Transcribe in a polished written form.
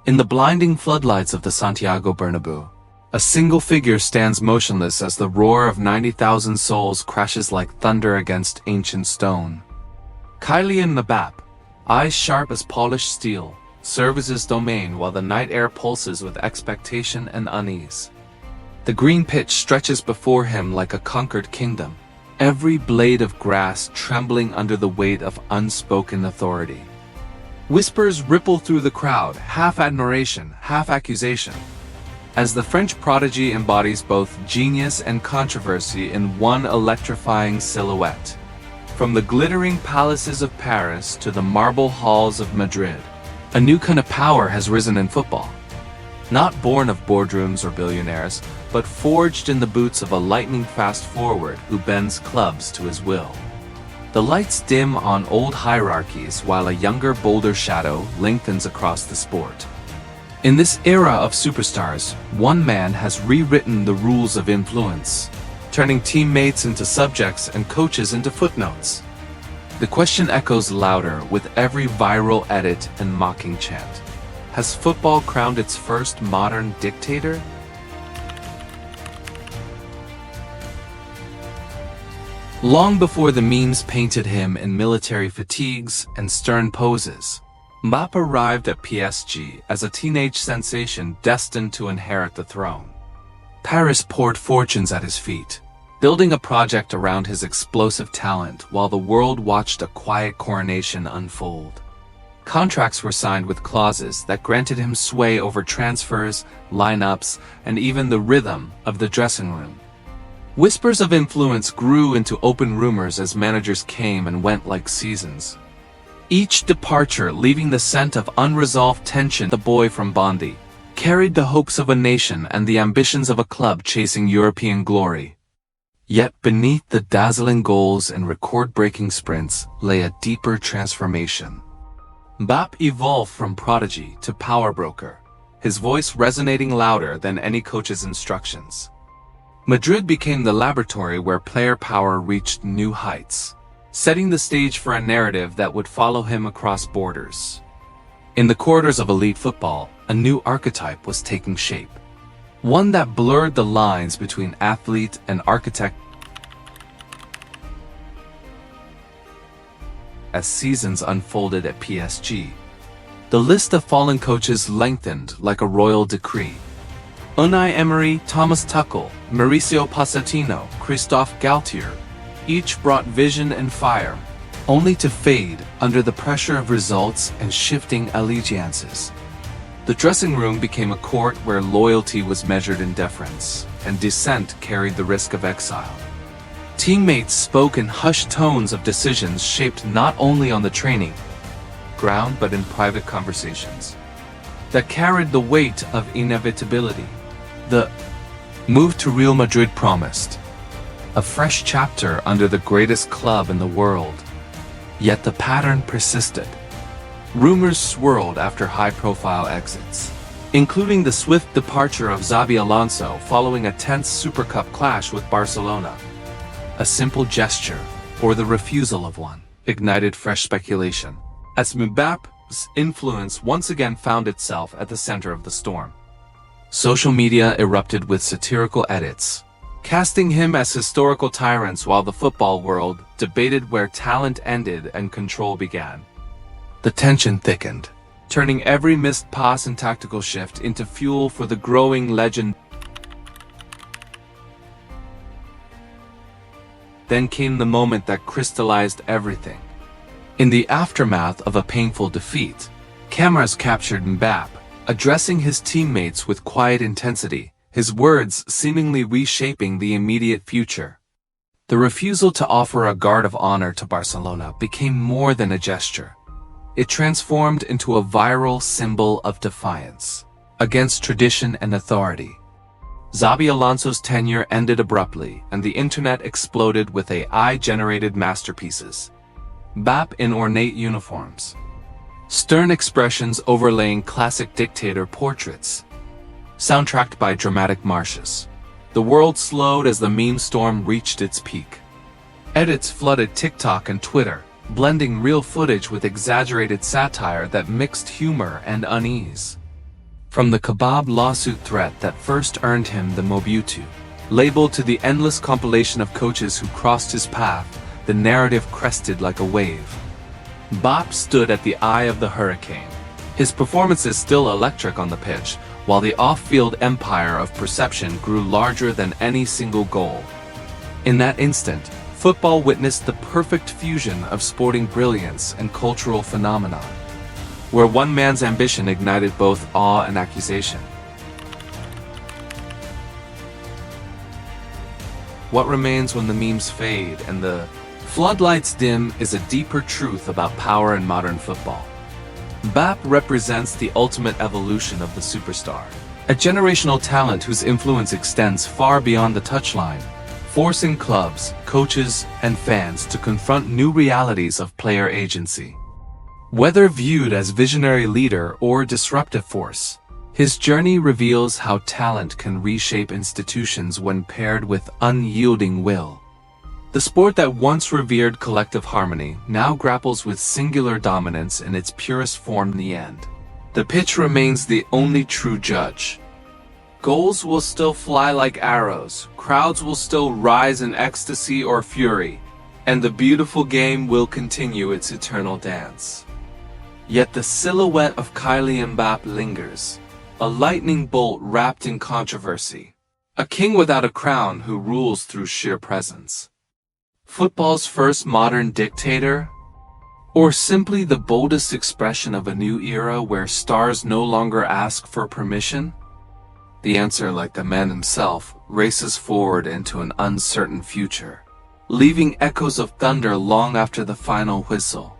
In the blinding floodlights of the Santiago Bernabeu, a single figure stands motionless as the roar of 90,000 souls crashes like thunder against ancient stone. Kylian Mbappé, eyes sharp as polished steel, serves his domain while the night air pulses with expectation and unease. The green pitch stretches before him like a conquered kingdom, every blade of grass trembling under the weight of unspoken authority. Whispers ripple through the crowd, half admiration, half accusation, as the French prodigy embodies both genius and controversy in one electrifying silhouette. From the glittering palaces of Paris to the marble halls of Madrid, a new kind of power has risen in football. Not born of boardrooms or billionaires, but forged in the boots of a lightning-fast forward who bends clubs to his will. The lights dim on old hierarchies while a younger, bolder shadow lengthens across the sport. In this era of superstars, one man has rewritten the rules of influence, turning teammates into subjects and coaches into footnotes. The question echoes louder with every viral edit and mocking chant. Has football crowned its first modern dictator? Long before the memes painted him in military fatigues and stern poses, Mbappé arrived at PSG as a teenage sensation destined to inherit the throne. Paris poured fortunes at his feet, building a project around his explosive talent while the world watched a quiet coronation unfold. Contracts were signed with clauses that granted him sway over transfers, lineups, and even the rhythm of the dressing room. Whispers of influence grew into open rumors as managers came and went like seasons. Each departure leaving the scent of unresolved tension. The boy from Bondy carried the hopes of a nation and the ambitions of a club chasing European glory. Yet beneath the dazzling goals and record-breaking sprints lay a deeper transformation. Mbappé evolved from prodigy to power broker, his voice resonating louder than any coach's instructions. Madrid became the laboratory where player power reached new heights, setting the stage for a narrative that would follow him across borders. In the corridors of elite football, a new archetype was taking shape, one that blurred the lines between athlete and architect. As seasons unfolded at PSG, the list of fallen coaches lengthened like a royal decree. Unai Emery, Thomas Tuchel, Mauricio Pochettino, Christophe Galtier, each brought vision and fire, only to fade under the pressure of results and shifting allegiances. The dressing room became a court where loyalty was measured in deference, and dissent carried the risk of exile. Teammates spoke in hushed tones of decisions shaped not only on the training ground but in private conversations that carried the weight of inevitability. The move to Real Madrid promised a fresh chapter under the greatest club in the world. Yet the pattern persisted. Rumors swirled after high-profile exits, including the swift departure of Xabi Alonso following a tense Super Cup clash with Barcelona. A simple gesture, or the refusal of one, ignited fresh speculation, as Mbappé's influence once again found itself at the center of the storm. Social media erupted with satirical edits, casting him as historical tyrants while the football world debated where talent ended and control began. The tension thickened, turning every missed pass and tactical shift into fuel for the growing legend. Then came the moment that crystallized everything. In the aftermath of a painful defeat, cameras captured Mbappé, addressing his teammates with quiet intensity, his words seemingly reshaping the immediate future. The refusal to offer a guard of honor to Barcelona became more than a gesture. It transformed into a viral symbol of defiance against tradition and authority. Xabi Alonso's tenure ended abruptly, and the internet exploded with AI-generated masterpieces. Mbappé in ornate uniforms, stern expressions overlaying classic dictator portraits, soundtracked by dramatic marches. The world slowed as the meme storm reached its peak. Edits flooded TikTok and Twitter, blending real footage with exaggerated satire that mixed humor and unease. From the kebab lawsuit threat that first earned him the Mobutu label to the endless compilation of coaches who crossed his path, the narrative crested like a wave. Mbappé stood at the eye of the hurricane. His performances still electric on the pitch, while the off-field empire of perception grew larger than any single goal. In that instant, football witnessed the perfect fusion of sporting brilliance and cultural phenomenon, where one man's ambition ignited both awe and accusation. What remains when the memes fade and the floodlights dim is a deeper truth about power in modern football. Mbappé represents the ultimate evolution of the superstar, a generational talent whose influence extends far beyond the touchline, forcing clubs, coaches, and fans to confront new realities of player agency. Whether viewed as visionary leader or disruptive force, his journey reveals how talent can reshape institutions when paired with unyielding will. The sport that once revered collective harmony now grapples with singular dominance in its purest form in the end. The pitch remains the only true judge. Goals will still fly like arrows, crowds will still rise in ecstasy or fury, and the beautiful game will continue its eternal dance. Yet the silhouette of Kylian Mbappé lingers, a lightning bolt wrapped in controversy, a king without a crown who rules through sheer presence. Football's first modern dictator? Or simply the boldest expression of a new era where stars no longer ask for permission? The answer, like the man himself, races forward into an uncertain future, leaving echoes of thunder long after the final whistle.